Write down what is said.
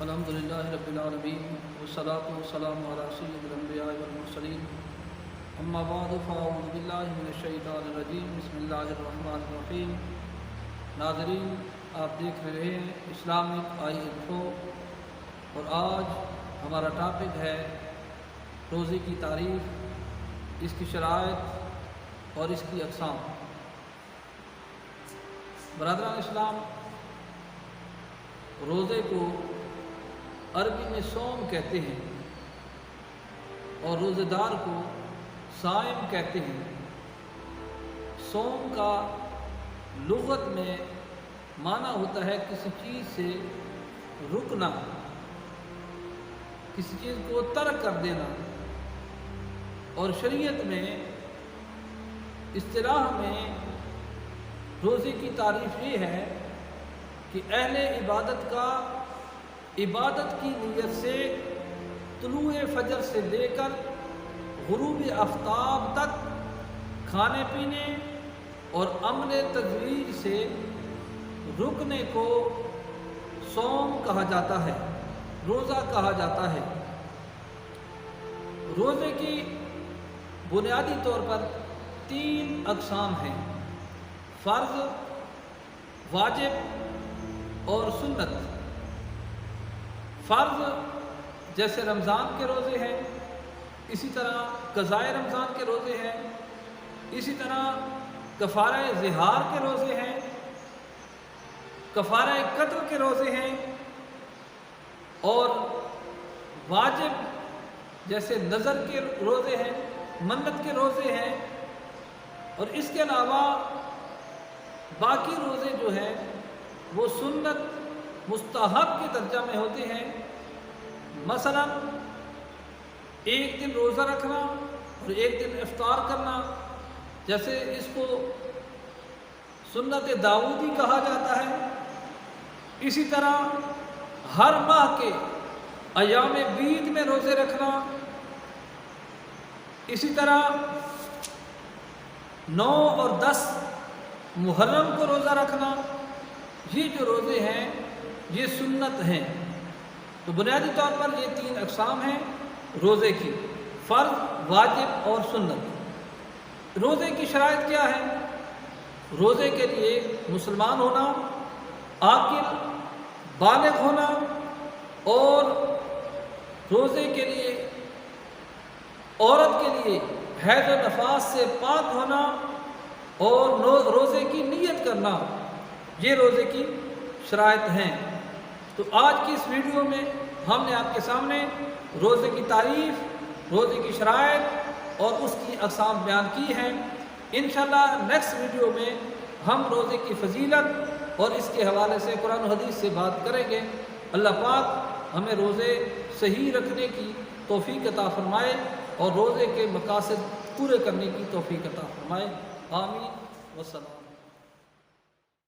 الحمدللہ رب العالمین والصلاة والسلام علی سید الانبیاء والمرسلین اما بعد فاعوذ باللہ من الشیطان الرجیم بسم اللہ الرحمن الرحیم۔ ناظرین، آپ دیکھ رہے ہیں اسلامک آئی انفو، اور آج ہمارا ٹاپک ہے روزے کی تعریف، اس کی شرائط اور اس کی اقسام۔ برادران اسلام، روزے کو عربی میں صوم کہتے ہیں اور روزے دار کو صائم کہتے ہیں۔ صوم کا لغت میں معنی ہوتا ہے کسی چیز سے رکنا، کسی چیز کو ترک کر دینا، اور شریعت میں اصطلاح میں روزے کی تعریف یہ ہے کہ اہل عبادت کا عبادت کی نیت سے طلوع فجر سے لے کر غروب آفتاب تک کھانے پینے اور عمل تجویز سے رکنے کو صوم کہا جاتا ہے، روزہ کہا جاتا ہے۔ روزے کی بنیادی طور پر 3 اقسام ہیں: فرض، واجب اور سنت۔ فرض جیسے رمضان کے روزے ہیں، اسی طرح قضائے رمضان کے روزے ہیں، اسی طرح کفارہ ظہار کے روزے ہیں، کفارہ قتل کے روزے ہیں، اور واجب جیسے نظر کے روزے ہیں، منت کے روزے ہیں، اور اس کے علاوہ باقی روزے جو ہیں وہ سنت مستحب کے درجہ میں ہوتے ہیں۔ مثلا ایک دن روزہ رکھنا اور ایک دن افطار کرنا، جیسے اس کو سنت داؤدی کہا جاتا ہے۔ اسی طرح ہر ماہ کے ایام بیت میں روزے رکھنا، اسی طرح 9 اور 10 محرم کو روزہ رکھنا، یہ جو روزے ہیں یہ سنت ہیں۔ تو بنیادی طور پر یہ 3 اقسام ہیں روزے کی: فرض، واجب اور سنت۔ روزے کی شرائط کیا ہے؟ روزے کے لیے مسلمان ہونا، عاقل بالغ ہونا، اور روزے کے لیے عورت کے لیے حیض و نفاس سے پاک ہونا اور روزے کی نیت کرنا، یہ روزے کی شرائط ہیں۔ تو آج کی اس ویڈیو میں ہم نے آپ کے سامنے روزے کی تعریف، روزے کی شرائط اور اس کی اقسام بیان کی ہیں۔ انشاءاللہ نیکسٹ ویڈیو میں ہم روزے کی فضیلت اور اس کے حوالے سے قرآن و حدیث سے بات کریں گے۔ اللہ پاک ہمیں روزے صحیح رکھنے کی توفیق عطا فرمائے اور روزے کے مقاصد پورے کرنے کی توفیق عطا فرمائے۔ آمین والسلام۔